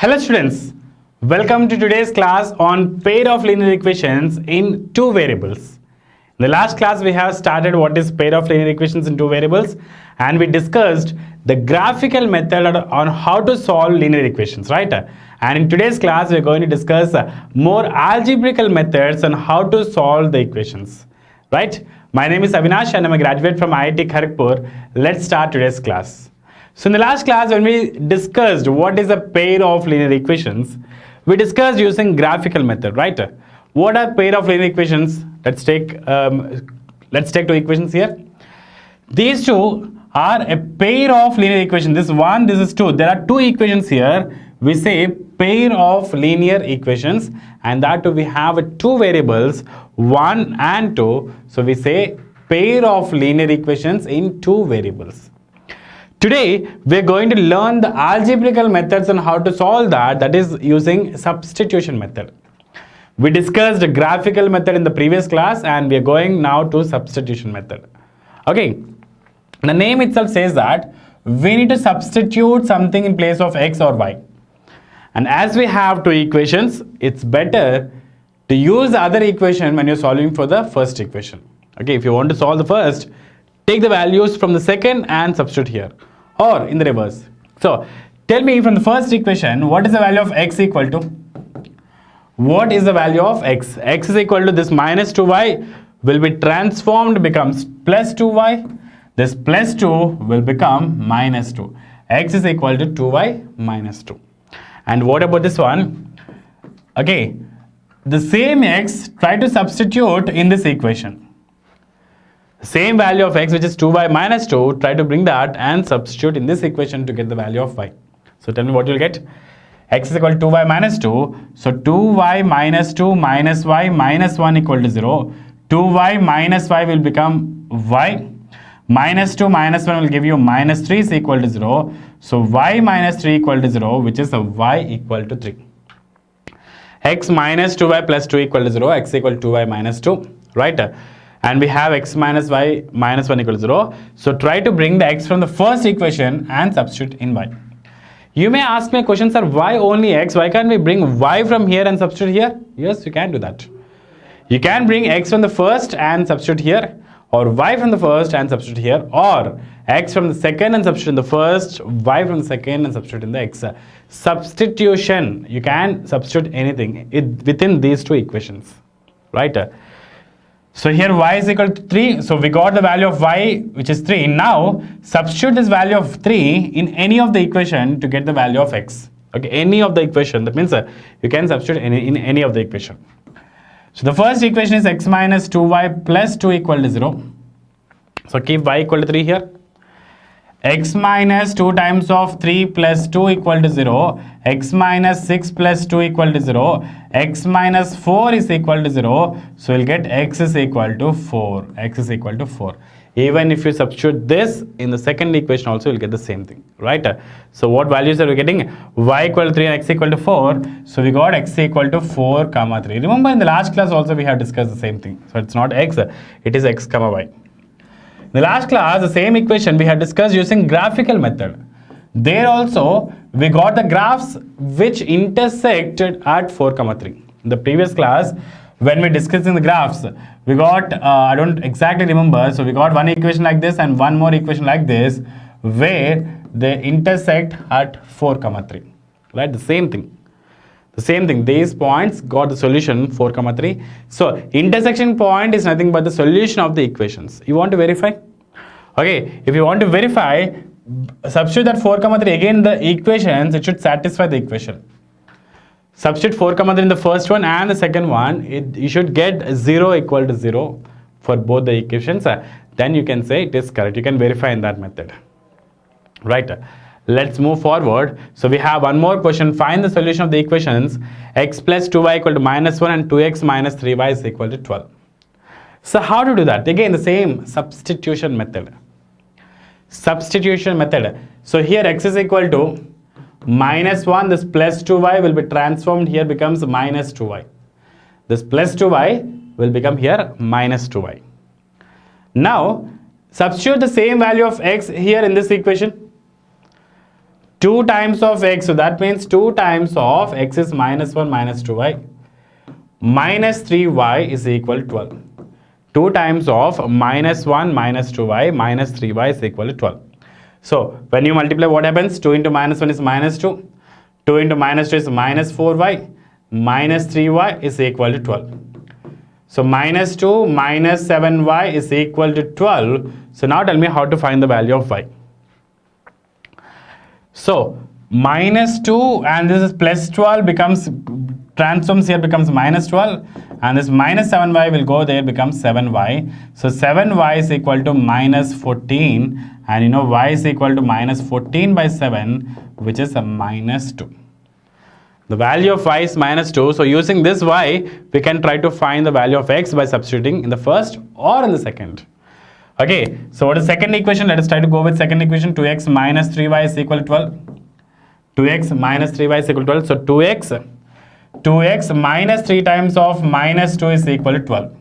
Hello students, welcome to today's class on pair of linear equations in two variables. In the last class we have started what is pair of linear equations in two variables and we discussed the graphical method on how to solve linear equations, right? And in today's class we are going to discuss more algebraical methods on how to solve the equations, right? My name is Avinash and I'm a graduate from IIT Kharagpur. Let's start today's class. So in the last class when we discussed what is a pair of linear equations, we discussed using graphical method, right? What are pair of linear equations? Let's take two equations here. These two are a pair of linear equations. This one, this is two. There are two equations here. We say pair of linear equations, and that too we have two variables, 1 and 2. So we say pair of linear equations in two variables. Today we are going to learn the algebraical methods on how to solve that is using substitution method. We discussed the graphical method in the previous class and we are going now to substitution method. Okay, the name itself says that we need to substitute something in place of x or y. And as we have two equations, it's better to use the other equation when you're solving for the first equation. Okay, if you want to solve the first, take the values from the second and substitute here, or in the reverse. So tell me from the first equation, what is the value of x equal to? What is the value of x? X is equal to this minus 2y will be transformed, becomes plus 2y. This plus 2 will become minus 2. X is equal to 2y minus 2. And what about this one? Okay, the same x, try to substitute in this equation. Same value of x, which is 2y minus 2, try to bring that and substitute in this equation to get the value of y. So tell me what you'll get. X is equal to 2y minus 2. So 2y minus 2 minus y minus 1 equal to 0. 2y minus y will become y. Minus 2 minus 1 will give you minus 3 is equal to 0. So y minus 3 equal to 0, which is a y equal to 3. X minus 2y plus 2 equal to 0. X equal to 2y minus 2, right? And we have x minus y minus 1 equal to 0. So try to bring the x from the first equation and substitute in y. You may ask me a question, sir, why only x? Why can't we bring y from here and substitute here? Yes, you can do that. You can bring x from the first and substitute here, or y from the first and substitute here, or x from the second and substitute in the first, y from the second and substitute in the x. Substitution, you can substitute anything within these two equations, right? So here y is equal to 3. So we got the value of y, which is 3. Now substitute this value of 3 in any of the equation to get the value of x. Okay, any of the equation. That means you can substitute in any of the equation. So the first equation is x minus 2y plus 2 equal to 0. So keep y equal to 3 here. X minus 2 times of 3 plus 2 equal to 0. X minus 6 plus 2 equal to 0. X minus 4 is equal to 0. So we'll get x is equal to 4. X is equal to 4. Even if you substitute this in the second equation also, you'll get the same thing, right? So what values are we getting? Y equal to 3 and x equal to 4. So we got x equal to 4 comma 3. Remember in the last class also we have discussed the same thing. So it's not x, it is x comma y. In the last class, the same equation we had discussed using graphical method. There also, we got the graphs which intersected at 4, 3. In the previous class, when we discussing the graphs, we got, I don't exactly remember, so we got one equation like this and one more equation like this, where they intersect at 4, 3. Right, the same thing. The same thing, these points got the solution 4, 3. So intersection point is nothing but the solution of the equations. You want to verify? Okay, if you want to verify, substitute that 4, 3 again the equations, it should satisfy the equation. Substitute 4, 3 in the first one and the second one, you should get 0 equal to 0 for both the equations. Then you can say it is correct. You can verify in that method. Right. Let's move forward. So we have one more question. Find the solution of the equations x plus 2y equal to minus 1 and 2x minus 3y is equal to 12. So how to do that? Again, the same substitution method. Substitution method. So here x is equal to minus 1. This plus 2y will be transformed here, becomes minus 2y. This plus 2y will become here minus 2y. Now substitute the same value of x here in this equation. 2 times of x, so that means 2 times of x is minus 1 minus 2y. Minus 3y is equal to 12. 2 times of minus 1 minus 2y minus 3y is equal to 12. So when you multiply, what happens? 2 into minus 1 is minus 2. 2 into minus 2 is minus 4y. Minus 3y is equal to 12. So minus 2 minus 7y is equal to 12. So now tell me how to find the value of y. So minus 2 and this is plus 12 becomes, transforms here becomes minus 12, and this minus 7y will go there, becomes 7y. So 7y is equal to minus 14, and you know y is equal to minus 14 by 7, which is a minus 2. The value of y is minus 2. So using this y, we can try to find the value of x by substituting in the first or in the second. Okay, so what is second equation? Let us try to go with second equation. 2x minus 3y is equal to 12. 2x minus 3y is equal to 12. So 2x minus 3 times of minus 2 is equal to 12.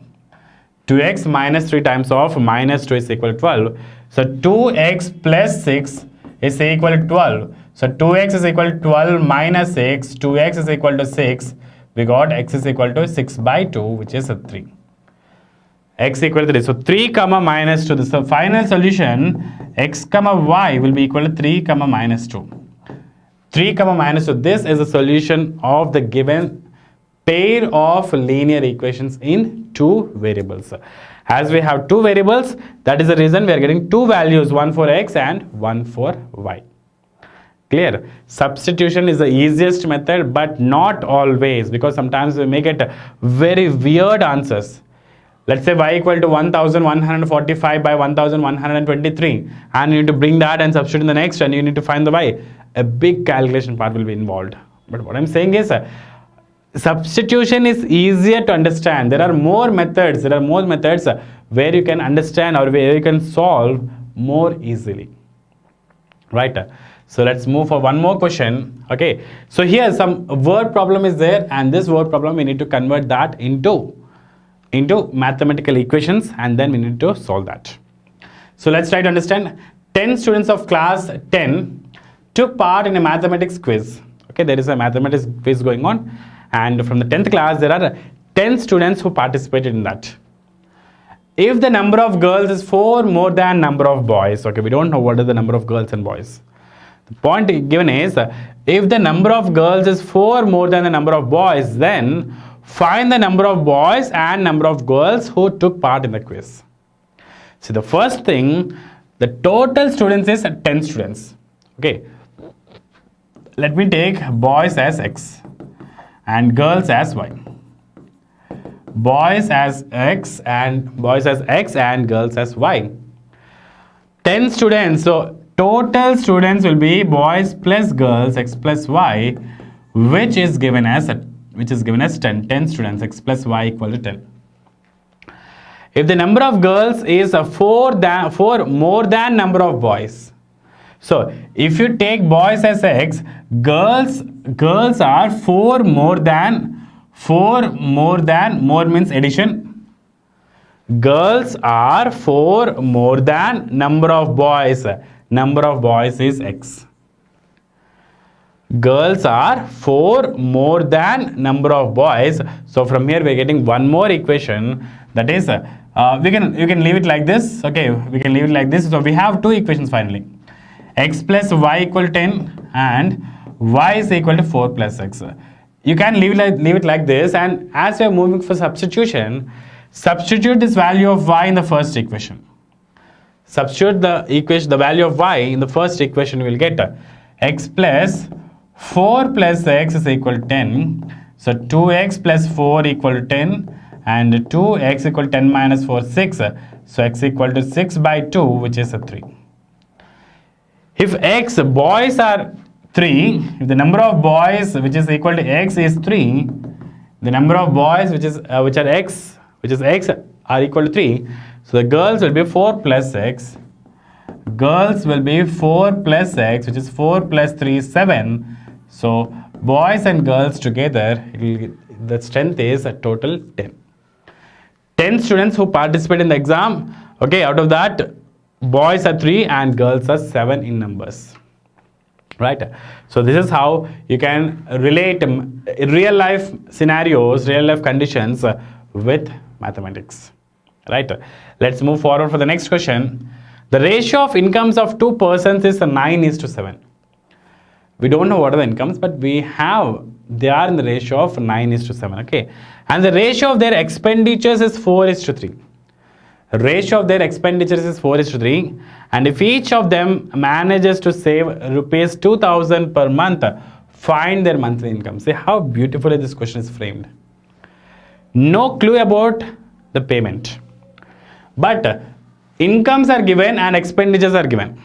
2x minus 3 times of minus 2 is equal to 12. So 2x plus 6 is equal to 12. So 2x is equal to 12 minus 6. 2x is equal to 6. We got x is equal to 6 by 2, which is a 3. X equal to 3. So 3 comma minus 2. So final solution, x comma y will be equal to 3 comma minus 2. 3 comma minus 2. This is the solution of the given pair of linear equations in two variables. As we have two variables, that is the reason we are getting two values, one for x and one for y. Clear? Substitution is the easiest method, but not always, because sometimes we may get very weird answers. Let's say y equal to 1145 by 1123, and you need to bring that and substitute in the next, and you need to find the y. A big calculation part will be involved. But what I'm saying is, substitution is easier to understand. There are more methods. Where you can understand or where you can solve more easily. Right? So let's move for one more question. Okay. So here some word problem is there, and this word problem we need to convert that into mathematical equations, and then we need to solve that. So let's try to understand. 10 students of class 10 took part in a mathematics quiz. Okay, there is a mathematics quiz going on, and from the 10th class there are 10 students who participated in that. If the number of girls is 4 more than number of boys, okay, we don't know what is the number of girls and boys. The point given is, if the number of girls is 4 more than the number of boys, then find the number of boys and number of girls who took part in the quiz. So the first thing, the total students is 10 students. Okay, let me take boys as x and girls as y. Boys as x and girls as y. 10 students, so total students will be boys plus girls, x plus y, which is given as 10. 10 students, x plus y equal to 10. If the number of girls is 4 more than number of boys, so if you take boys as x, girls are 4 more means addition. Girls are 4 more than number of boys. Number of boys is x. Girls are 4 more than number of boys. So from here we are getting one more equation, that is you can leave it like this. Okay, we can leave it like this. So we have two equations finally. X plus y equal to 10 and y is equal to 4 plus x. You can leave it like this, and as we are moving for substitution, substitute this value of y in the first equation. Substitute the value of y in the first equation, we will get x plus 4 plus x is equal to 10. So 2x plus 4 equal to 10, and 2x equal to 10 minus 4, 6. So x equal to 6 by 2, which is a 3. If boys are 3, if the number of boys which is equal to x is 3, the number of boys which is x are equal to 3. So the girls will be 4 plus x. Girls will be 4 plus x, which is 4 plus 3 is 7. So boys and girls together, the strength is a total 10. 10 students who participate in the exam. Okay, out of that, boys are 3 and girls are 7 in numbers. right? So this is how you can relate real life scenarios, real life conditions with mathematics, right? Let's move forward for the next question. The ratio of incomes of two persons is 9:7. We don't know what are the incomes, but we have they are in the ratio of 9:7. Okay, and the ratio of their expenditures is 4:3. Ratio of their expenditures is 4:3, and if each of them manages to save rupees 2000 per month, find their monthly income. See how beautifully this question is framed. No clue about the payment, but incomes are given and expenditures are given.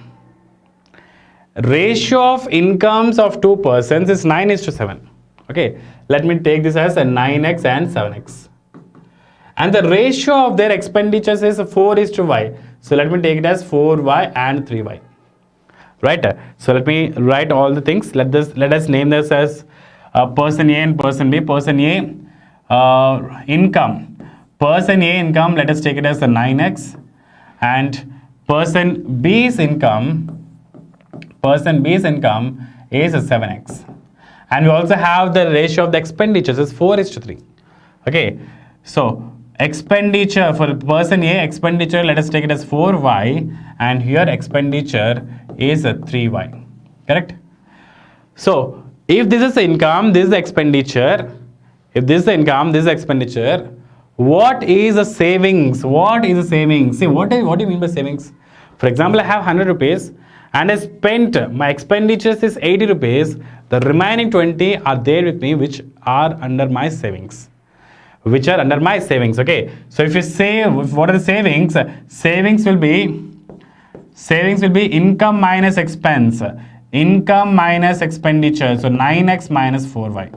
Ratio of incomes of two persons is 9:7. Okay, let me take this as a 9x and 7x. And the ratio of their expenditures is 4:y. So let me take it as 4y and 3y. Right? So let me write all the things. Let us name this as person A and person B. Person A income. Person A income, let us take it as a 9x. And person B's income is a 7x. And we also have the ratio of the expenditures is 4:3. Okay, so expenditure for person A, expenditure, let us take it as 4y, and here expenditure is a 3y. Correct? So if this is the income, this is the expenditure. If this is the income, this is the expenditure. What is the savings? What is the savings? See, what do you mean by savings? For example, I have 100 rupees and I spent, my expenditures is 80 rupees. The remaining 20 are there with me, which are under my savings. Okay, so if you save, what are the savings? Savings will be income minus expense, income minus expenditure. So 9x minus 4y,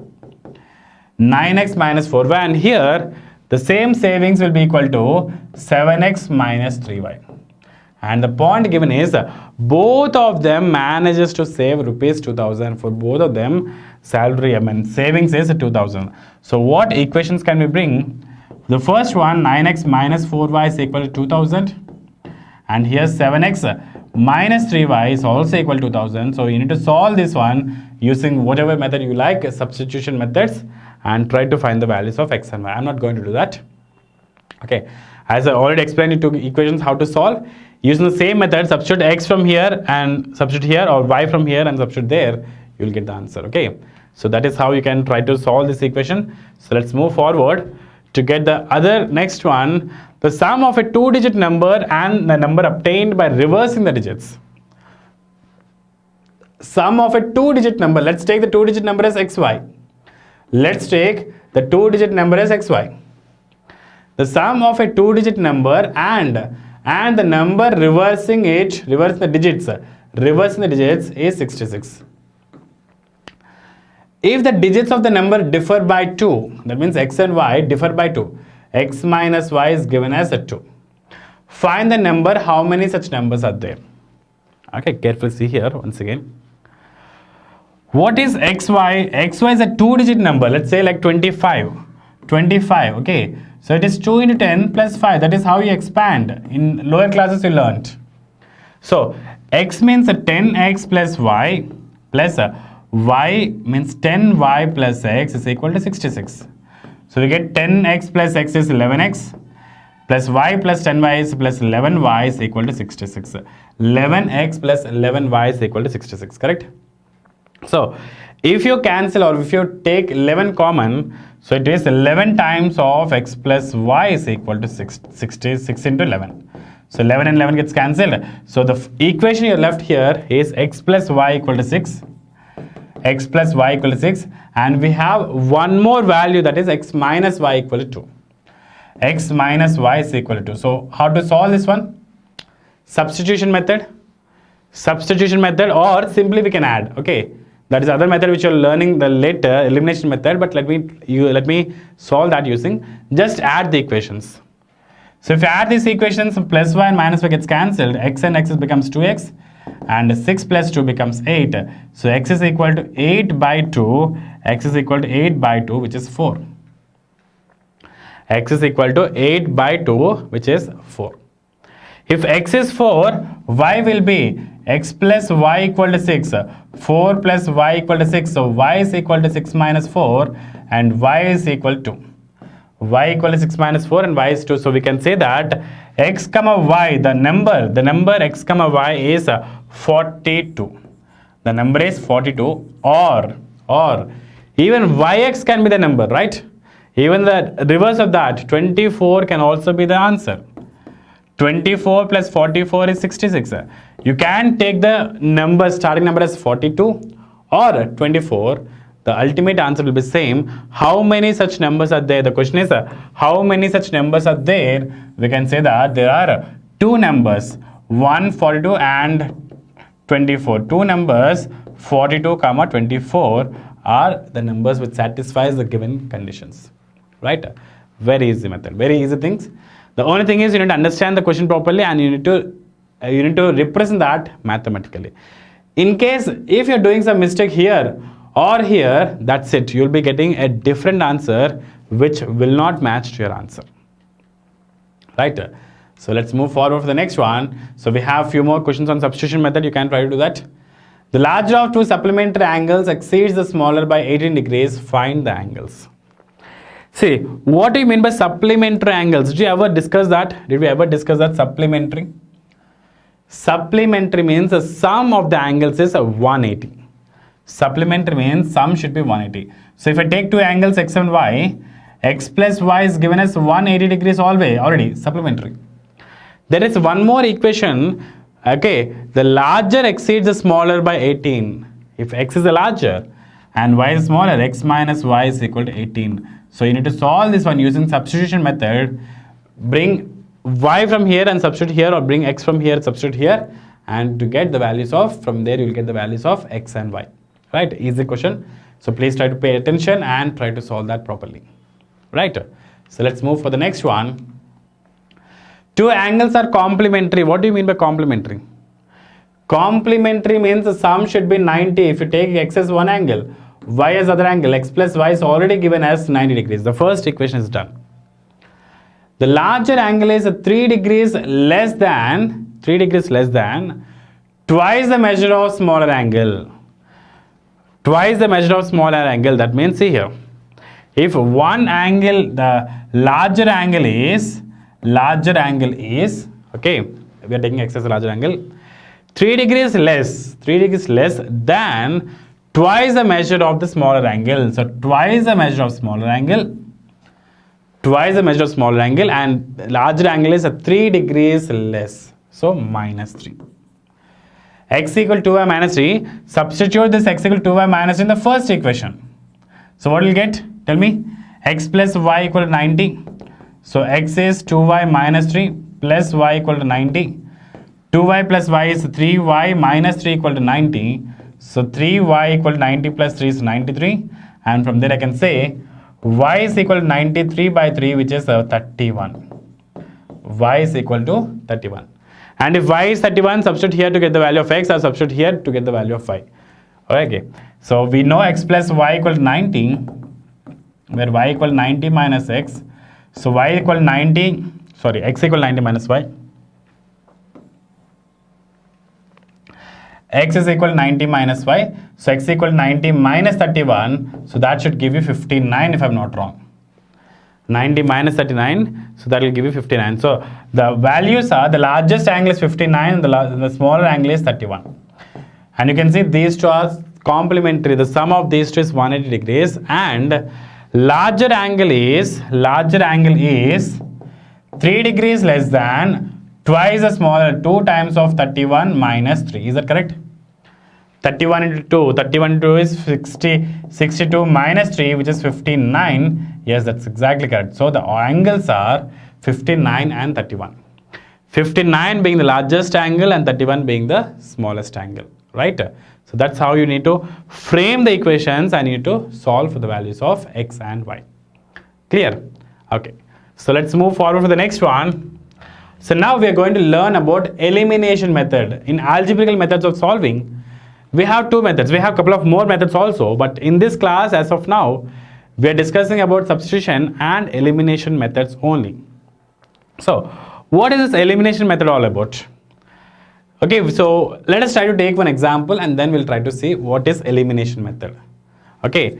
and here the same savings will be equal to 7x minus 3y. And the point given is both of them manages to save rupees 2000. For both of them, salary, savings is 2000. So what equations can we bring? The first one, 9x minus 4y is equal to 2000. And here 7x minus 3y is also equal to 2000. So you need to solve this one using whatever method you like, substitution methods, and try to find the values of x and y. I'm not going to do that. Okay, as I already explained in two equations how to solve. Using the same method, substitute x from here and substitute here, or y from here and substitute there, you will get the answer. Okay, so that is how you can try to solve this equation. So let's move forward to get the other next one. The sum of a two-digit number and the number obtained by reversing the digits. Sum of a two-digit number. Let's take the two-digit number as xy. Let's take the two-digit number as xy. The sum of a two-digit number and the number reversing the digits is 66. If the digits of the number differ by 2, that means x and y differ by 2, x minus y is given as a 2. Find the number, how many such numbers are there? Okay, carefully see here once again. What is xy? Xy is a two-digit number, let's say like 25, okay. So it is 2 into 10 plus 5. That is how you expand. In lower classes you learnt. So x means 10x plus y plus y means 10y plus x is equal to 66. So we get 10x plus x is 11x plus y plus 10y is plus 11y is equal to 66. 11x plus 11y is equal to 66. Correct? So if you cancel or if you take 11 common, so it is 11 times of x plus y is equal to 66 into 11. So 11 and 11 gets cancelled. So the equation you left here is x plus y equal to 6. X plus y equal to 6. And we have one more value, that is x minus y equal to 2. X minus y is equal to 2. So how to solve this one? Substitution method, or simply we can add. Okay. That is the other method which you are learning the later, elimination method, but let me solve that using, just add the equations. So if you add these equations, plus y and minus y gets cancelled, x and x becomes 2x, and 6 plus 2 becomes 8. So x is equal to 8 by 2, x is equal to 8 by 2, which is 4. X is equal to 8 by 2, which is 4. If x is 4, y will be x plus y equal to 6, 4 plus y equal to 6, so y is equal to 6 minus 4 and y is equal to y equal to 6 minus 4 and y is 2. So we can say that x comma y, the number x comma y is 42. The number is 42, or even yx can be the number, right? Even the reverse of that, 24 can also be the answer. 24 plus 44 is 66. You can take the number, starting number as 42 or 24. The ultimate answer will be same. How many such numbers are there? The question is, how many such numbers are there? We can say that there are two numbers, 42 and 24. Two numbers, 42 comma 24, are the numbers which satisfies the given conditions. Right? Very easy method, very easy things. The only thing is you need to understand the question properly and you need to represent that mathematically. In case if you're doing some mistake here or here, that's it. You'll be getting a different answer which will not match to your answer. Right? So let's move forward for the next one. So we have a few more questions on substitution method. You can try to do that. The larger of two supplementary angles exceeds the smaller by 18 degrees. Find the angles. See, what do you mean by supplementary angles? Did you ever discuss that? Did we ever discuss that? Supplementary? Supplementary means the sum of the angles is 180. Supplementary means sum should be 180. So if I take two angles x and y, x plus y is given as 180 degrees already, supplementary. There is one more equation, okay, the larger exceeds the smaller by 18. If x is the larger and y is smaller, x minus y is equal to 18. So you need to solve this one using substitution method. Bring y from here and substitute here, or bring x from here, substitute here, and to get the values of, from there you will get the values of x and y. Right? Easy question. So please try to pay attention and try to solve that properly. Right? So let's move for the next one. Two angles are complementary. What do you mean by complementary? Complementary means the sum should be 90. If you take x as one angle, y as other angle, x plus y is already given as 90 degrees. The first equation is done. The larger angle is 3 degrees less than twice the measure of smaller angle. Twice the measure of smaller angle. That means, see here, if one angle, the larger angle is, okay, we are taking x as a larger angle, 3 degrees less than twice the measure of the smaller angle. So twice the measure of smaller angle, and larger angle is 3 degrees less. So minus 3. X equal to 2y minus 3. Substitute this x equal to 2y minus 3 in the first equation. So what will you get? Tell me. X plus y equal to 90. So x is 2y minus 3 plus y equal to 90. 2y plus y is 3y minus 3 equal to 90. So 3y equal to 90 plus 3 is 93. And from there I can say y is equal to 93 by 3, which is 31. Y is equal to 31. And if y is 31, substitute here to get the value of x, or substitute here to get the value of y. Okay. So we know x plus y equal to 90, where y equal to 90 minus x. So y equal to 90, sorry, x equal to 90 minus y. X is equal to 90 minus y. So x equal to 90 minus 31. So that should give you 59 if I'm not wrong. 90 minus 39. So that will give you 59. So the values are, the largest angle is 59 and the smaller angle is 31. And you can see these two are complementary. The sum of these two is 180 degrees, and larger angle is 3 degrees less than twice the smaller, 2 times of 31 minus 3. Is that correct? 31 into 2. 31 into 2 is 62 minus 3, which is 59. Yes, that's exactly correct. So the angles are 59 and 31. 59 being the largest angle and 31 being the smallest angle. Right? So that's how you need to frame the equations and you need to solve for the values of x and y. Clear? Okay. So let's move forward for the next one. So now we are going to learn about elimination method. In algebraical methods of solving, we have two methods. We have a couple of more methods also, but in this class as of now, we are discussing about substitution and elimination methods only. So what is this elimination method all about? Okay, so let us try to take one example and then we'll try to see what is elimination method. Okay,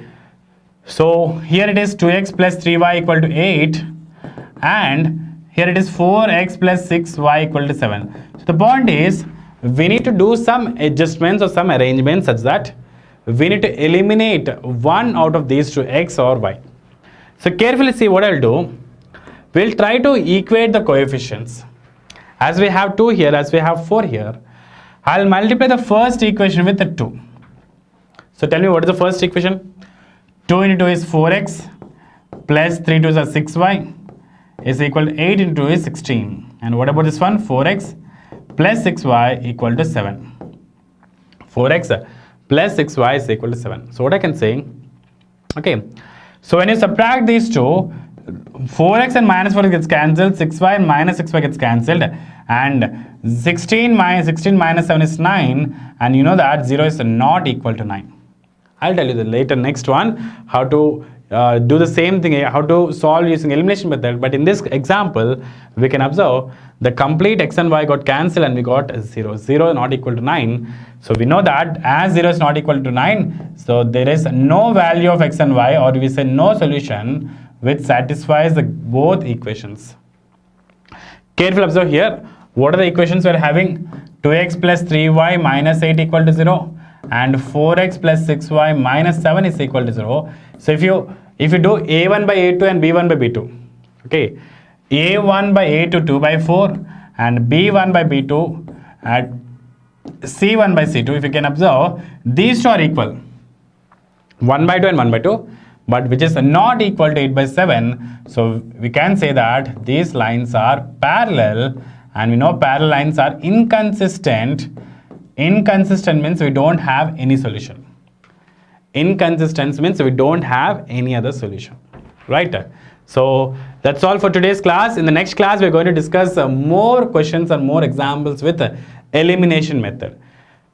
so here it is 2x plus 3y equal to 8 and here it is 4x plus 6y equal to 7. So the point is we need to do some adjustments or some arrangements such that we need to eliminate one out of these two, x or y. So carefully see what I'll do. We'll try to equate the coefficients. As we have 2 here, as we have 4 here, I'll multiply the first equation with the 2. So tell me, what is the first equation? 2 into 2 is 4x plus 3 2s are 6y is equal to 8 into 2 is 16. And what about this one? 4x plus 6y equal to 7. 4x plus 6y is equal to 7. So what I can say, okay, so when you subtract these two, 4x and minus 4 gets cancelled, 6y and minus 6y gets cancelled, and 16 minus 7 is 9, and you know that 0 is not equal to 9. I'll tell you the later next one how to do the same thing, how to solve using elimination method. But in this example, we can observe the complete x and y got cancelled and we got 0. 0 not equal to 9. So we know that as 0 is not equal to 9, so there is no value of x and y, or we say no solution which satisfies both equations. Carefully observe here. What are the equations we are having? 2x plus 3y minus 8 equal to 0 and 4x plus 6y minus 7 is equal to 0. So if you do a1 by a2 and b1 by b2, okay, a1 by a2 2 by 4 and b1 by b2 at c1 by c2, if you can observe, these two are equal, 1 by 2 and 1 by 2, but which is not equal to 8 by 7. So we can say that these lines are parallel, and we know parallel lines are inconsistent. Inconsistent means we don't have any solution. Inconsistent means we don't have any other solution, right? So that's all for today's class. In the next class, we're going to discuss more questions and more examples with elimination method.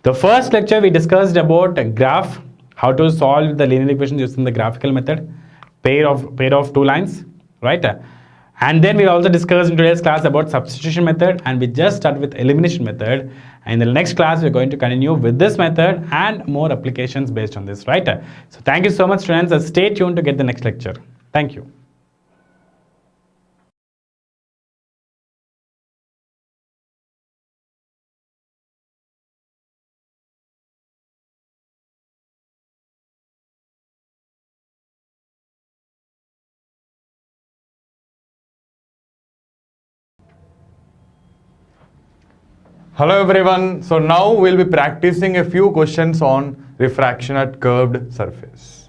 The first lecture we discussed about a graph, how to solve the linear equations using the graphical method, pair of two lines, right? And then we also discussed in today's class about substitution method, and we just started with elimination method. And in the next class, we're going to continue with this method and more applications based on this, right? So thank you so much, students. Stay tuned to get the next lecture. Thank you. Hello everyone. So now we'll be practicing a few questions on refraction at curved surface.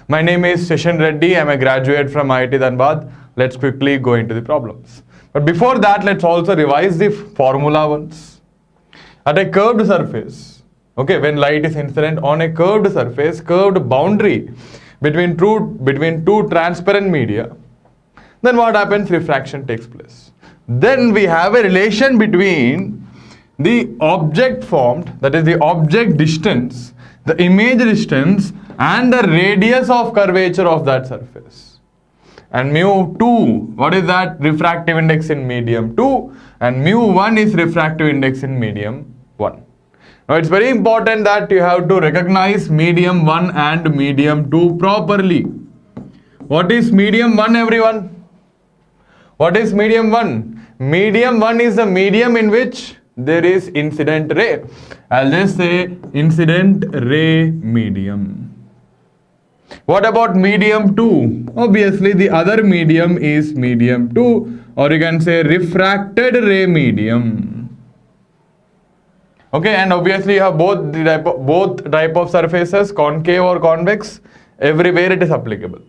My name is Seshan Reddy. I'm a graduate from IIT&NEETFoundation. Let's quickly go into the problems. But before that, let's also revise the formula once. At a curved surface, okay, when light is incident on a curved surface, curved boundary between two transparent media, then what happens? Refraction takes place. Then we have a relation between the object formed, that is the object distance, the image distance, and the radius of curvature of that surface. And mu2, what is that? Refractive index in medium 2, and mu1 is refractive index in medium 1. Now it's very important that you have to recognize medium 1 and medium 2 properly. What is medium 1, everyone? What is medium 1? Medium 1 is the medium in which there is incident ray. I'll just say incident ray medium. What about medium 2? Obviously the other medium is medium 2, or you can say refracted ray medium. Okay, and obviously you have both type of surfaces, concave or convex. Everywhere it is applicable.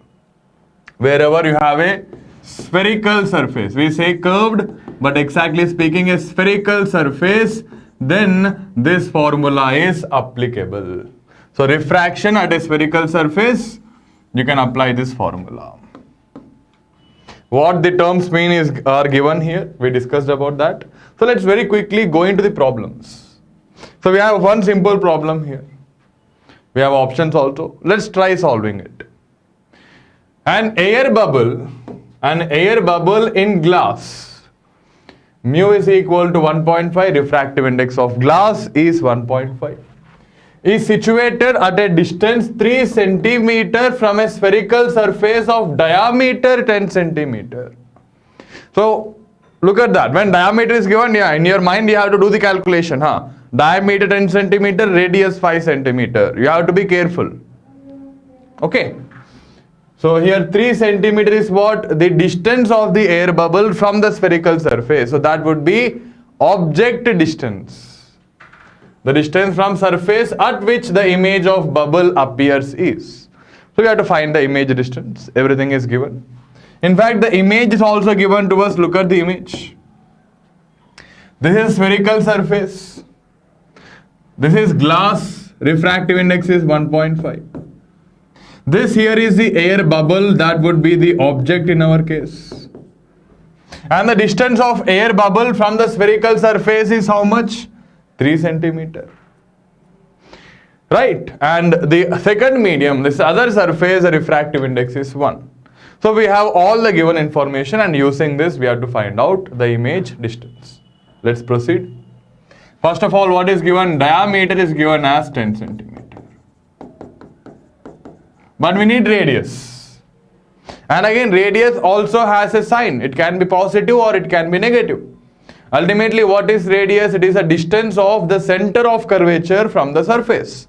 Wherever you have a spherical surface, we say curved, but exactly speaking a spherical surface, then this formula is applicable. So refraction at a spherical surface, you can apply this formula. What the terms mean are given here. We discussed about that. So let's very quickly go into the problems. So we have one simple problem here. We have options also. Let's try solving it. An air bubble in glass Mu is equal to 1.5. Refractive index of glass is 1.5. Is situated at a distance 3 centimeter from a spherical surface of diameter 10 centimeter. So look at that. When diameter is given, yeah, in your mind you have to do the calculation. Diameter 10 centimeter, radius 5 centimeter. You have to be careful. Okay. So here 3 centimeter is what? The distance of the air bubble from the spherical surface. So that would be object distance. The distance from surface at which the image of bubble appears is. So we have to find the image distance. Everything is given. In fact, the image is also given to us. Look at the image. This is spherical surface. This is glass. Refractive index is 1.5. This here is the air bubble. That would be the object in our case. And the distance of air bubble from the spherical surface is how much? 3 centimeter. Right. And the second medium, this other surface, the refractive index is 1. So we have all the given information, and using this we have to find out the image distance. Let's proceed. First of all, what is given? Diameter is given as 10 centimeter. But we need radius. And again, radius also has a sign. It can be positive or it can be negative. Ultimately, what is radius? It is a distance of the center of curvature from the surface.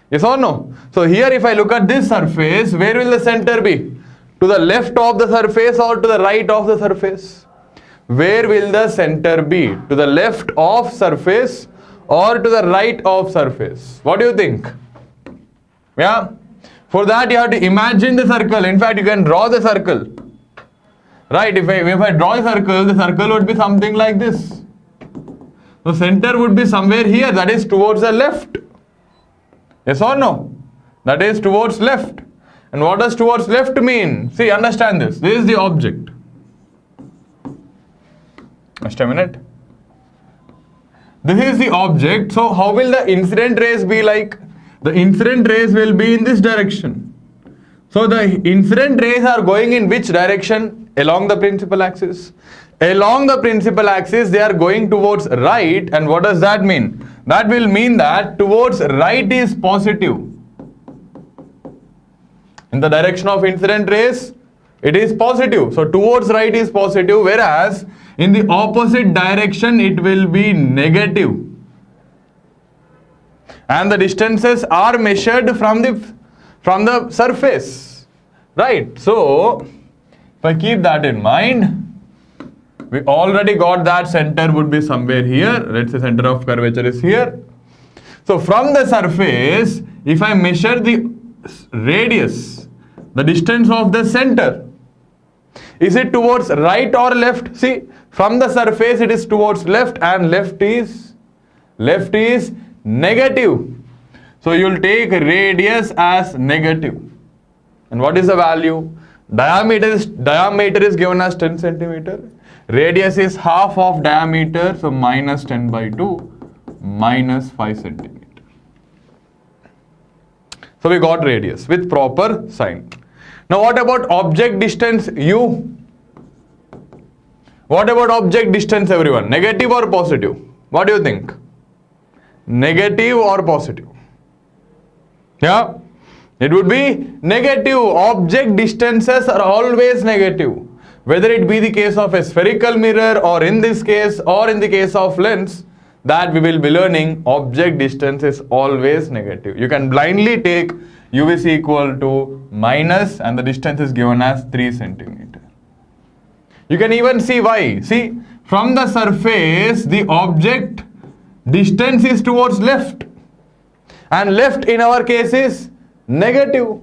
Yes or no? So here if I look at this surface, where will the center be? To the left of the surface or to the right of the surface? Where will the center be? To the left of surface or to the right of surface? What do you think? Yeah? For that you have to imagine the circle. In fact, you can draw the circle. Right, if I draw a circle, the circle would be something like this. The center would be somewhere here, that is towards the left. Yes or no? That is towards left. And what does towards left mean? See, understand this. This is the object. Just a minute. This is the object. So how will the incident rays be like? The incident rays will be in this direction. So the incident rays are going in which direction? Along the principal axis. Along the principal axis they are going towards right, and what does that mean? That will mean that towards right is positive. In the direction of incident rays, it is positive. So towards right is positive, whereas in the opposite direction it will be negative. And the distances are measured from the surface. Right. So if I keep that in mind, we already got that center would be somewhere here. Let's say center of curvature is here. So from the surface, if I measure the radius, the distance of the center, is it towards right or left? See, from the surface it is towards left, and left is negative. So you will take radius as negative. And what is the value? Diameter is given as 10 centimeter. Radius is half of diameter, so minus 10 by 2, minus 5 centimeter. So we got radius with proper sign. Now what about object distance u? What about object distance, everyone? Negative or positive? What do you think? Negative or positive? Yeah? It would be negative. Object distances are always negative. Whether it be the case of a spherical mirror, or in this case, or in the case of lens, that we will be learning, object distance is always negative. You can blindly take u is equal to minus, and the distance is given as 3 centimeter. You can even see why. See, from the surface, the object distance is towards left, and left in our case is negative.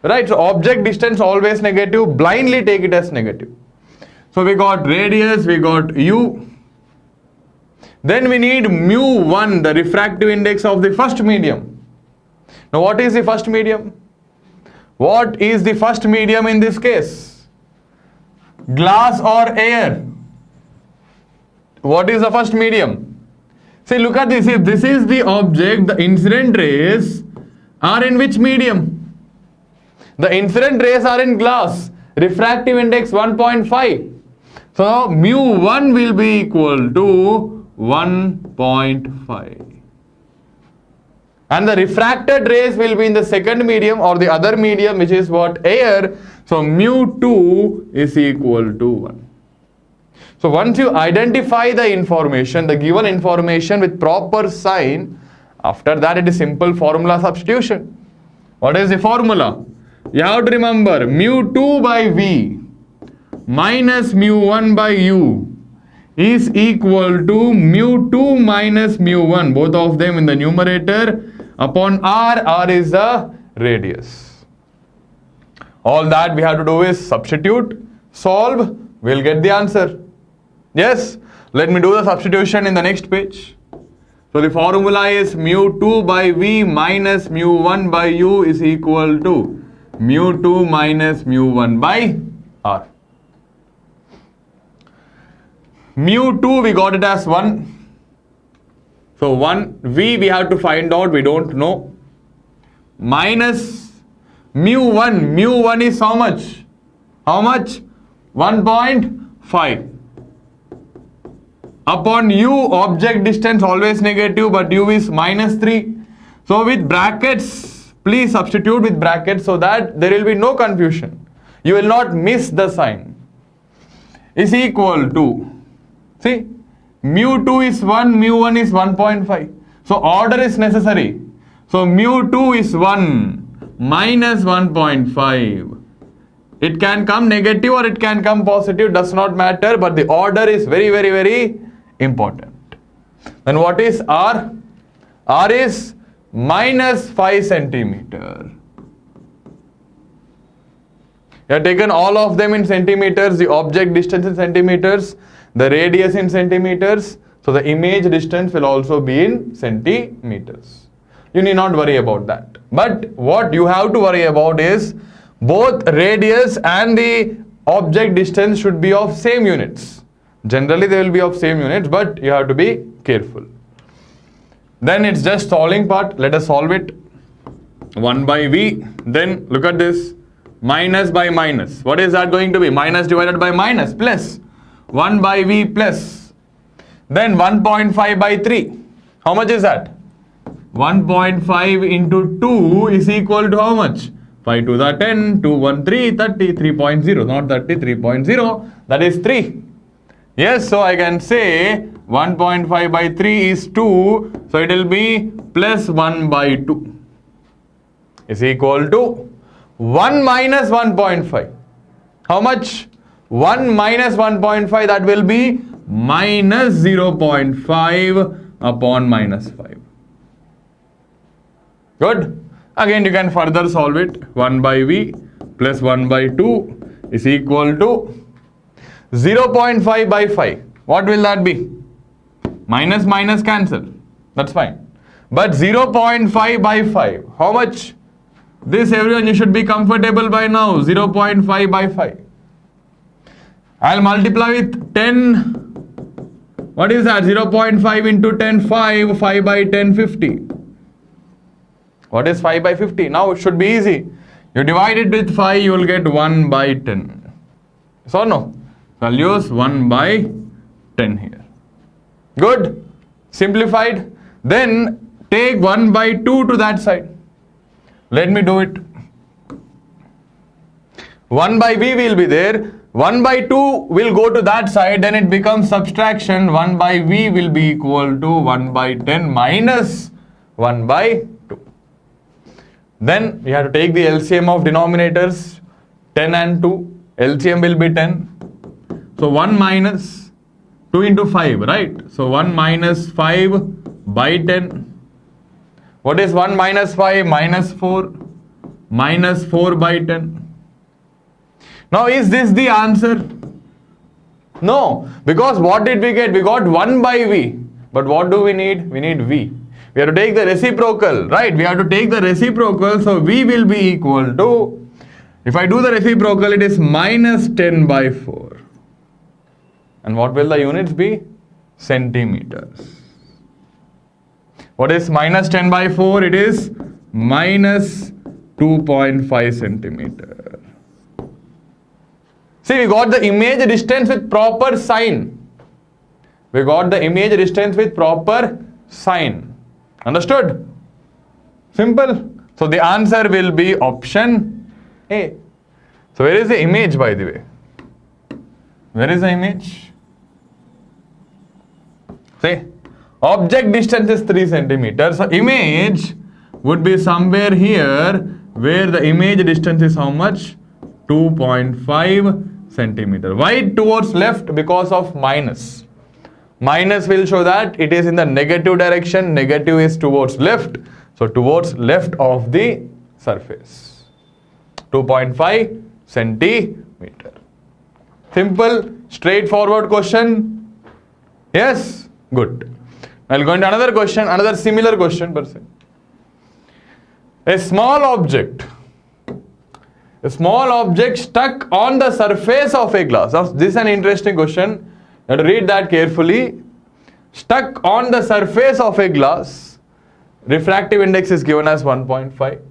Right, so object distance always negative, blindly take it as negative. So we got radius, we got u. Then we need mu1, the refractive index of the first medium. Now what is the first medium? What is the first medium in this case? Glass or air? What is the first medium? See, look at this. If this is the object, the incident rays are in which medium? The incident rays are in glass. Refractive index 1.5. So mu1 will be equal to 1.5. And the refracted rays will be in the second medium or the other medium, which is what? Air. So mu2 is equal to 1. So once you identify the information, the given information with proper sign, after that it is simple formula substitution. What is the formula? You have to remember mu2 by V minus mu1 by U is equal to mu2 minus mu1, both of them in the numerator, upon R. R is the radius. All that we have to do is substitute, solve, we'll get the answer. Yes, let me do the substitution in the next page. So the formula is mu2 by V minus mu1 by U is equal to mu2 minus mu1 by R. Mu2 we got it as 1. So 1 V we have to find out, we don't know. Minus mu1. Mu1 is how much? How much? 1.5. Upon U, object distance always negative, but U is minus 3. So with brackets, please substitute with brackets so that there will be no confusion. You will not miss the sign. Is equal to, see, mu2 is 1, mu1 is 1.5. So order is necessary. So mu2 is 1 minus 1.5. It can come negative or it can come positive, does not matter, but the order is very, very, very important. Then what is R? R is minus 5 centimeter. You have taken all of them in centimeters, the object distance in centimeters, the radius in centimeters, so the image distance will also be in centimeters. You need not worry about that. But what you have to worry about is both radius and the object distance should be of same units. Generally they will be of same units, but you have to be careful. Then it's just solving part. Let us solve it. 1 by V. Then look at this. Minus by minus. What is that going to be? Minus divided by minus plus. 1 by V plus. Then 1.5 by 3. How much is that? 1.5 into 2 is equal to how much? 5 to the 10, 2, 1, 3, 30, 3.0. Not 30, 3.0. That is 3. Yes, so I can say 1.5 by 3 is 2. So it will be plus 1 by 2 is equal to 1 minus 1.5. How much? 1 minus 1.5, that will be minus 0.5 upon minus 5. Good. Again you can further solve it. 1 by V plus 1 by 2 is equal to 0.5 by 5. What will that be? Minus minus cancel. That's fine. But 0.5 by 5. How much? This everyone you should be comfortable by now. 0.5 by 5. I'll multiply with 10. What is that? 0.5 into 10, 5. 5 by 10, 50. What is 5 by 50? Now it should be easy. You divide it with 5, you will get 1 by 10. Yes or no? So I'll use 1 by 10 here. Good. Simplified. Then take 1 by 2 to that side. Let me do it. 1 by V will be there. 1 by 2 will go to that side. Then it becomes subtraction. 1 by V will be equal to 1 by 10 minus 1 by 2. Then we have to take the LCM of denominators. 10 and 2. LCM will be 10. So 1 minus 2 into 5, right? So 1 minus 5 by 10. What is 1 minus 5? Minus 4. Minus 4 by 10. Now is this the answer? No, because what did we get? We got 1 by V. But what do we need? We need V. We have to take the reciprocal, right? We have to take the reciprocal. So V will be equal to, if I do the reciprocal, it is minus 10 by 4. And what will the units be? Centimeters. What is minus 10 by 4? It is minus 2.5 centimeter. See, we got the image distance with proper sign. We got the image distance with proper sign. Understood? Simple. So the answer will be option A. So where is the image, by the way? Where is the image? See, object distance is 3 centimeters. So image would be somewhere here where the image distance is how much? 2.5 centimeter. Why towards left? Because of minus. Minus will show that it is in the negative direction. Negative is towards left. So towards left of the surface. 2.5 centimeter. Simple, straightforward question. Yes? Good. I'll go into another question, another similar question per se. A small object stuck on the surface of a glass. Now, this is an interesting question. You have to read that carefully. Stuck on the surface of a glass, refractive index is given as 1.5.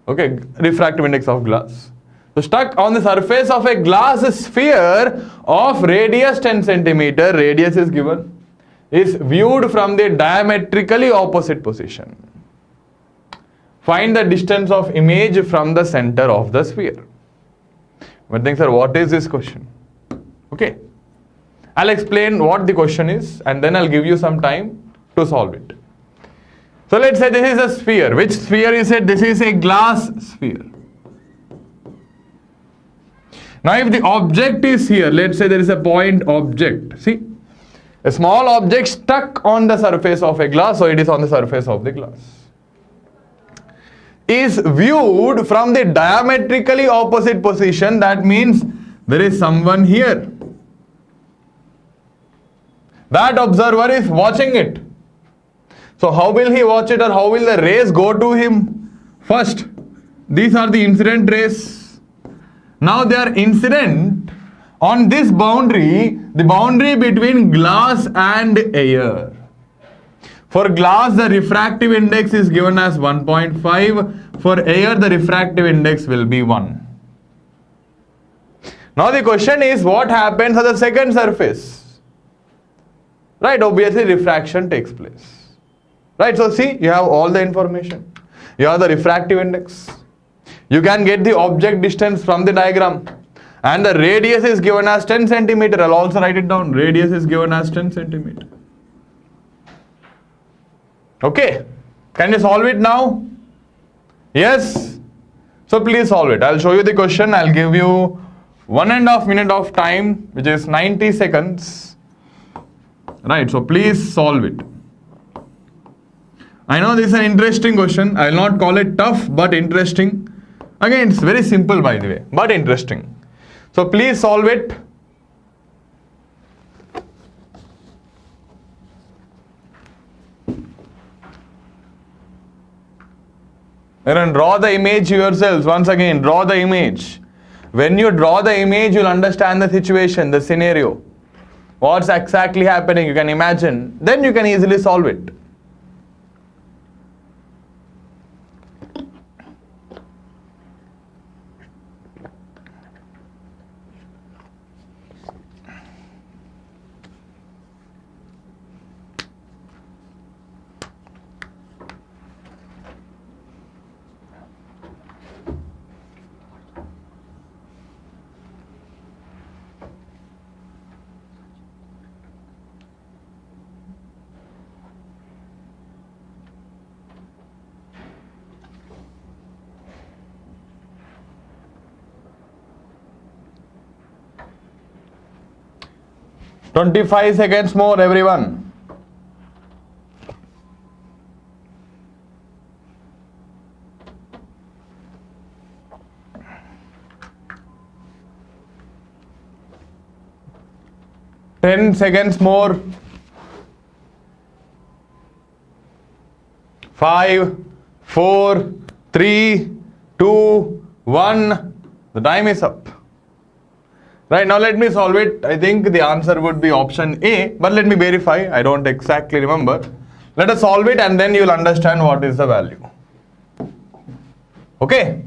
Okay, refractive index of glass. So stuck on the surface of a glass sphere of radius 10 centimeter, radius is given, is viewed from the diametrically opposite position. Find the distance of image from the center of the sphere. But think, sir, what is this question? Okay. I'll explain what the question is and then I'll give you some time to solve it. So let's say this is a sphere. Which sphere is it? This is a glass sphere. Now if the object is here, let's say there is a point object. See, a small object stuck on the surface of a glass, so it is on the surface of the glass, is viewed from the diametrically opposite position. That means there is someone here. That observer is watching it. So how will he watch it, or how will the rays go to him? First, these are the incident rays. Now they are incident on this boundary, the boundary between glass and air. For glass, the refractive index is given as 1.5. For air, the refractive index will be 1. Now the question is, what happens at the second surface? Right, obviously refraction takes place. Right, so see, you have all the information. You have the refractive index. You can get the object distance from the diagram. And the radius is given as 10 centimeter. I'll also write it down. Radius is given as 10 centimeter. Okay, can you solve it now? Yes? So please solve it. I'll show you the question. I'll give you 1.5 minutes of time, which is 90 seconds. Right, so please solve it. I know this is an interesting question. I will not call it tough, but interesting. Again, it's very simple, by the way, but interesting. So please solve it. And draw the image yourselves. Once again, draw the image. When you draw the image, you'll understand the situation, the scenario. What's exactly happening, you can imagine. Then you can easily solve it. "25 seconds more, everyone." "10 seconds more." 5, 4, 3, 2, 1. The time is up. Right, now let me solve it. I think the answer would be option A, but let me verify. I don't exactly remember. Let us solve it and then you will understand what is the value. Okay.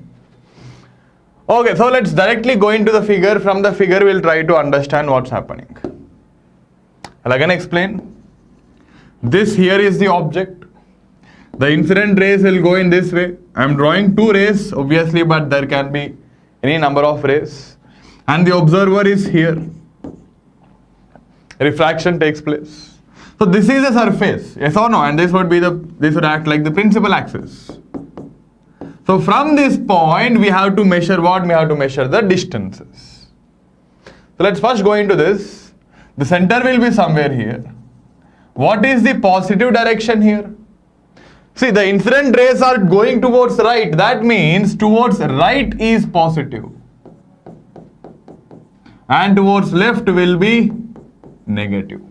Okay, so let's directly go into the figure. From the figure, we'll try to understand what's happening. I'll again explain. This here is the object. The incident rays will go in this way. I'm drawing two rays, obviously, but there can be any number of rays. And the observer is here. Refraction takes place. So this is a surface, yes or no? And this would act like the principal axis. So from this point, we have to measure what? We have to measure the distances. So let's first go into this. The center will be somewhere here. What is the positive direction here? See, the incident rays are going towards right. That means towards right is positive. And towards left will be negative.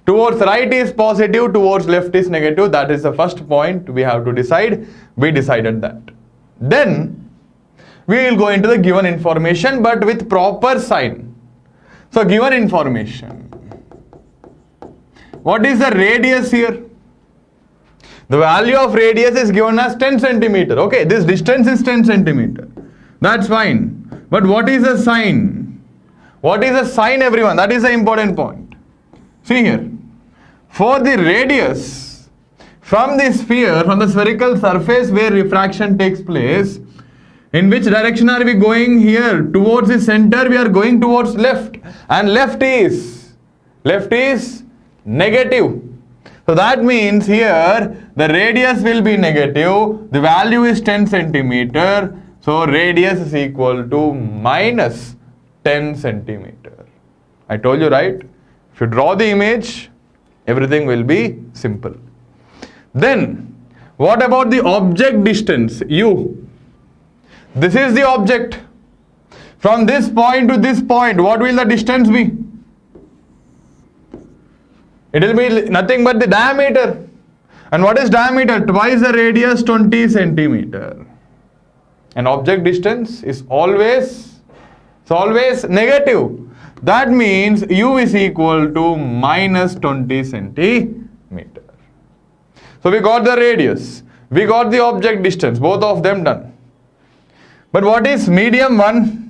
Towards right is positive, towards left is negative. That is the first point we have to decide. We decided that. Then we will go into the given information, but with proper sign. So given information. What is the radius here? The value of radius is given as 10 centimeter. Okay, this distance is 10 centimeter. That's fine. But what is the sign? What is the sign, everyone? That is the important point. See here. For the radius from the sphere, from the spherical surface where refraction takes place, in which direction are we going here? Towards the center, we are going towards left. And left is negative. So that means here the radius will be negative. The value is 10 centimeter. So radius is equal to minus 10 centimeter. I told you, right? If you draw the image, everything will be simple. Then what about the object distance? U. This is the object. From this point to this point, what will the distance be? It will be nothing but the diameter. And what is diameter? Twice the radius, 20 centimeter. And object distance is always negative. That means U is equal to minus 20 centimeter. So we got the radius. We got the object distance. Both of them done. But what is medium 1?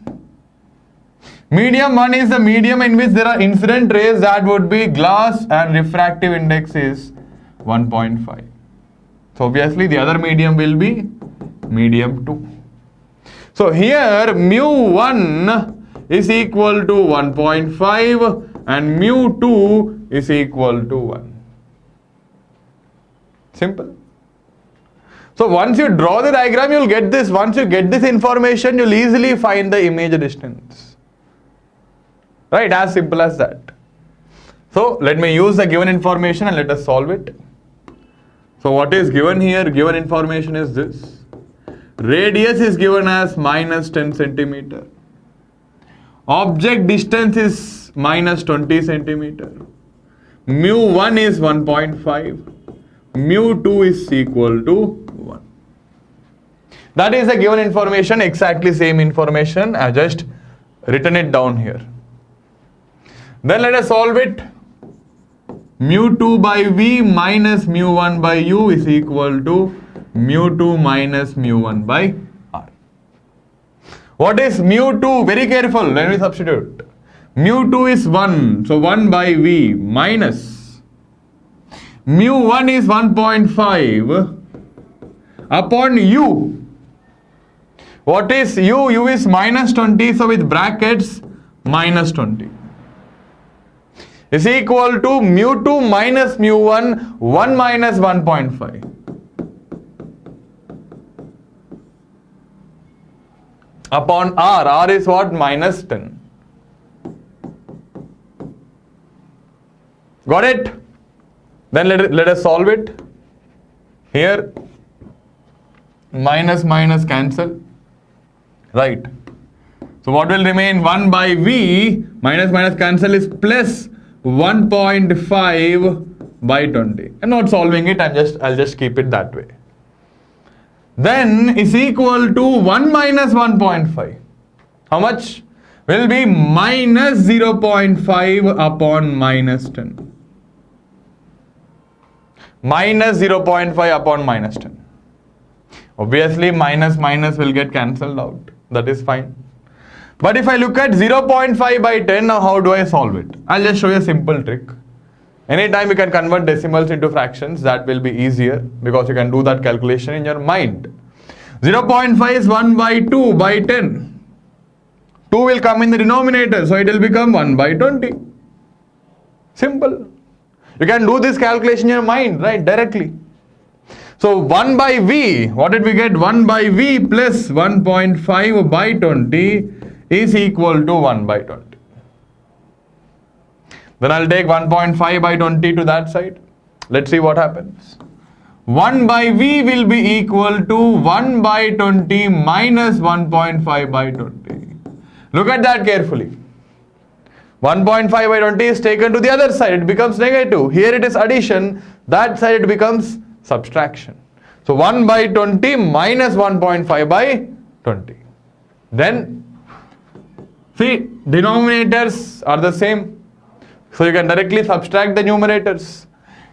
Medium 1 is the medium in which there are incident rays, that would be glass, and refractive index is 1.5. So obviously the other medium will be medium 2. So here mu 1 is equal to 1.5 and mu 2 is equal to 1. Simple. So once you draw the diagram, you'll get this. Once you get this information, you'll easily find the image distance. Right, as simple as that. So let me use the given information and let us solve it. So what is given here? Given information is this. Radius is given as minus 10 centimeter. Object distance is minus 20 centimeter. Mu 1 is 1.5. Mu 2 is equal to 1. That is the given information, exactly same information. I have just written it down here. Then let us solve it. Mu 2 by V minus mu 1 by U is equal to mu 2 minus mu 1 by R. What is mu 2? Very careful, let me substitute. Mu 2 is 1, so 1 by V minus mu 1 is 1.5 upon U. What is U? U is minus 20, so with brackets minus 20. Is equal to mu 2 minus mu 1, 1 minus 1.5. Upon R. R is what? Minus 10. Got it? Then let us solve it. Here, minus minus cancel. Right. So what will remain? 1 by V, minus minus cancel is plus 1.5 by 20. I'm not solving it, I'll just keep it that way. Then is equal to 1 minus 1.5. How much? Will be minus 0.5 upon minus 10. Minus 0.5 upon minus 10. Obviously minus minus will get cancelled out. That is fine. But if I look at 0.5 by 10, now how do I solve it? I'll just show you a simple trick. Anytime you can convert decimals into fractions, that will be easier because you can do that calculation in your mind. 0.5 is 1 by 2 by 10. 2 will come in the denominator, so it will become 1 by 20. Simple. You can do this calculation in your mind, right, directly. So 1 by v, what did we get? 1 by v plus 1.5 by 20 is equal to 1 by 20. Then I'll take 1.5 by 20 to that side. Let's see what happens. 1 by v will be equal to 1 by 20 minus 1.5 by 20. Look at that carefully. 1.5 by 20 is taken to the other side. It becomes negative. Here it is addition. That side it becomes subtraction. So 1 by 20 minus 1.5 by 20. Then, see, denominators are the same. So you can directly subtract the numerators.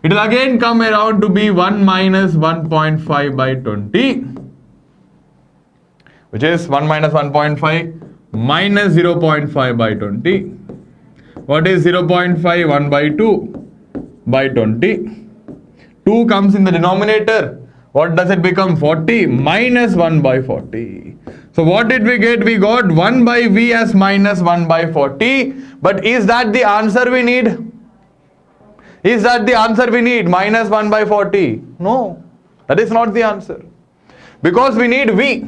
It will again come around to be 1 minus 1.5 by 20, which is 1 minus 1.5 minus 0.5 by 20. What is 0.5? 1 by 2 by 20. 2 comes in the denominator. What does it become? 40 minus 1 by 40. So what did we get? We got 1 by v as minus 1 by 40. But is that the answer we need? Is that the answer we need? Minus 1 by 40? No, that is not the answer. Because we need v.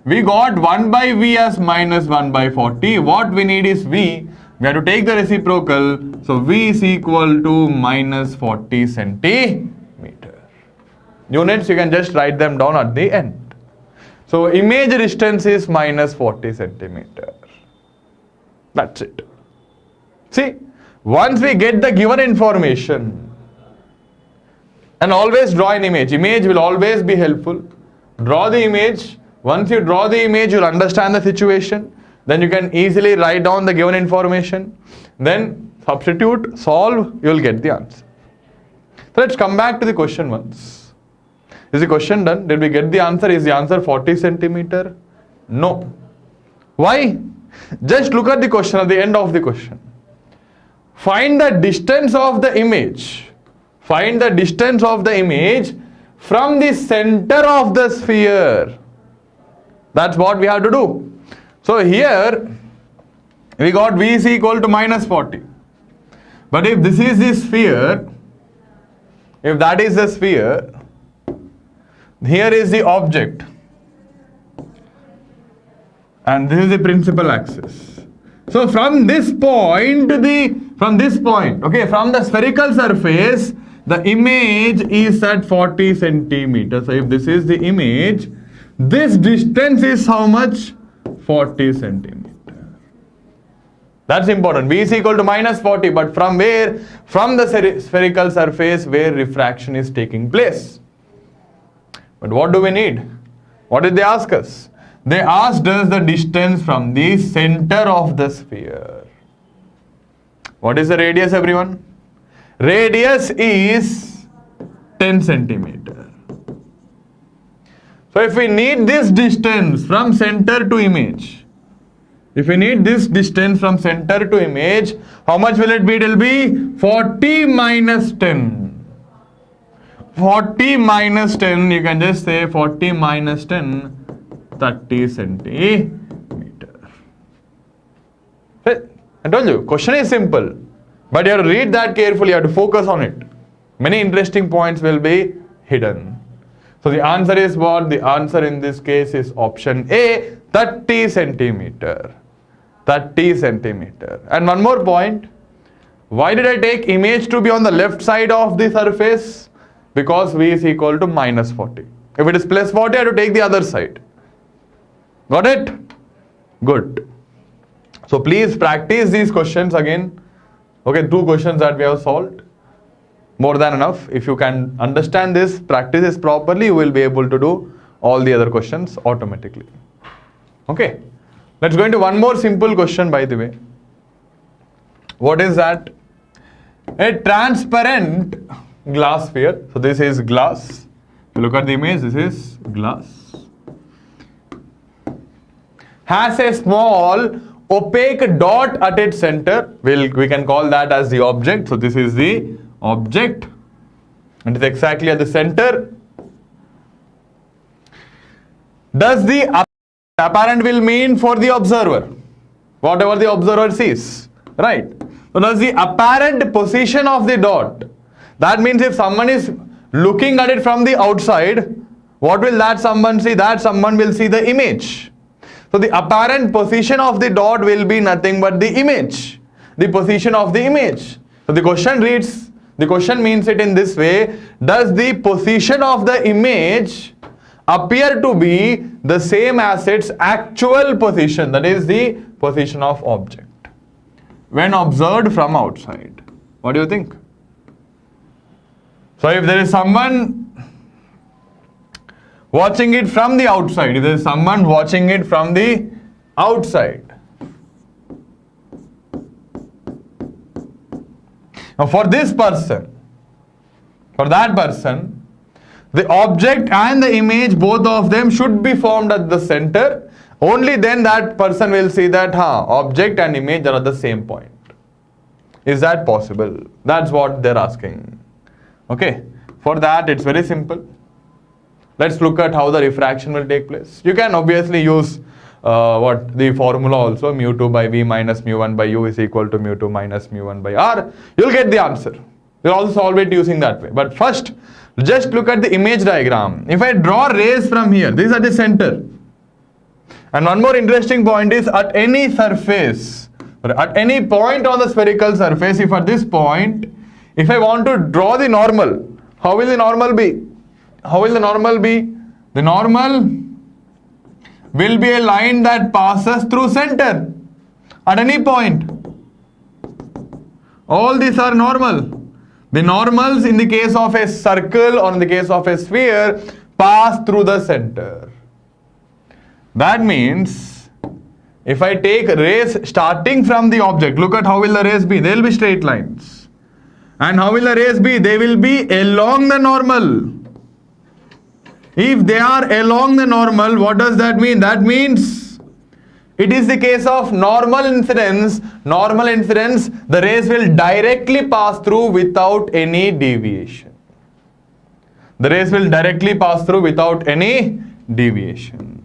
We got 1 by v as minus 1 by 40. What we need is v. We have to take the reciprocal. So v is equal to minus 40 centimeter. Units, you can just write them down at the end. So image distance is minus 40 centimeter. That's it. See, once we get the given information, and always draw an image. Image will always be helpful. Draw the image. Once you draw the image, you'll understand the situation. Then you can easily write down the given information. Then substitute, solve, you'll get the answer. So let's come back to the question once. Is the question done? Did we get the answer? Is the answer 40 centimeter? No. Why? Just look at the question at the end of the question. Find the distance of the image. Find the distance of the image from the center of the sphere. That's what we have to do. So here we got v is equal to minus 40. But if this is the sphere, if that is the sphere, here is the object and this is the principal axis. So from this point to from the spherical surface, the image is at 40 centimeters. So if this is the image, this distance is how much? 40 centimeters. That's important. V is equal to minus 40, but from where? From the spherical surface where refraction is taking place. But what do we need? What did they ask us? They asked us the distance from the center of the sphere. What is the radius, everyone? Radius is 10 centimeter. So if we need this distance from center to image, if we need this distance from center to image, how much will it be? It will be 40 minus 10. 40 minus 10, you can just say 40 minus 10, 30 centimeter. I told you, question is simple, but you have to read that carefully, you have to focus on it. Many interesting points will be hidden. So the answer is what? The answer in this case is option A, 30 centimeter. 30 centimeter. And one more point, why did I take image to be on the left side of the surface? Because v is equal to minus 40. If it is plus 40, I have to take the other side. Got it? Good. So please practice these questions again. Okay, 2 questions that we have solved. More than enough. If you can understand this, practice this properly, you will be able to do all the other questions automatically. Okay. Let's go into one more simple question, by the way. What is that? A transparent glass sphere. So this is glass. If you look at the image, this is glass. has a small opaque dot at its center. We can call that as the object. So this is the object. It is exactly at the center. Does the apparent will mean for the observer, whatever the observer sees, right? So does the apparent position of the dot, that means if someone is looking at it from the outside, what will that someone see? That someone will see the image. So the apparent position of the dot will be nothing but the image, the position of the image. So the question reads, the question means it in this way: does the position of the image appear to be the same as its actual position, that is the position of object, when observed from outside? What do you think? So if there is someone watching it from the outside, if there is someone watching it from the outside, now for this person, for that person, the object and the image, both of them should be formed at the center. Only then that person will see that object and image are at the same point. Is that possible? That's what they're asking. Okay, for that it's very simple. Let's look at how the refraction will take place. You can obviously use the formula also, mu2 by v minus mu1 by u is equal to mu2 minus mu1 by r. You'll get the answer. You'll also solve it using that way. But first, just look at the image diagram. If I draw rays from here, this is at the center. And one more interesting point is, at any surface, or at any point on the spherical surface, if at this point, if I want to draw the normal, how will the normal be? How will the normal be? The normal will be a line that passes through center at any point. All these are normal. The normals in the case of a circle or in the case of a sphere pass through the center. That means if I take rays starting from the object, look at how will the rays be? They will be straight lines. And how will the rays be? They will be along the normal. If they are along the normal, what does that mean? That means it is the case of normal incidence. Normal incidence, the rays will directly pass through without any deviation. The rays will directly pass through without any deviation.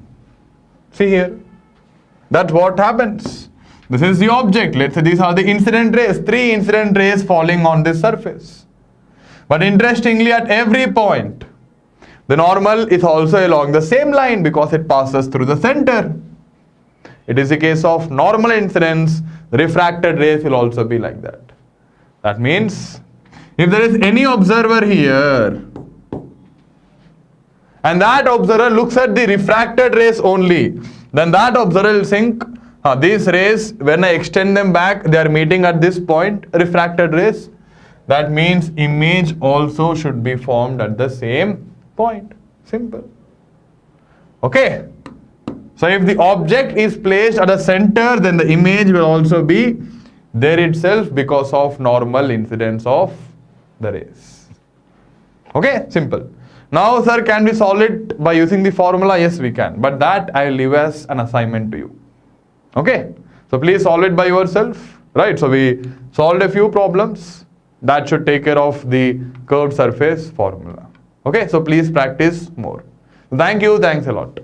See here, that's what happens. This is the object. Let's say these are the incident rays, 3 incident rays falling on this surface. But interestingly, at every point, the normal is also along the same line because it passes through the center. It is a case of normal incidence. The refracted rays will also be like that. That means if there is any observer here and that observer looks at the refracted rays only, then that observer will think these rays, when I extend them back, they are meeting at this point, refracted rays. That means image also should be formed at the same point. Simple. Okay. So if the object is placed at the center, then the image will also be there itself because of normal incidence of the rays. Okay, simple. Now, sir, can we solve it by using the formula? Yes, we can. But that I will leave as an assignment to you. Okay. So please solve it by yourself. Right. So we solved a few problems. That should take care of the curved surface formula. Okay. So please practice more. Thank you. Thanks a lot.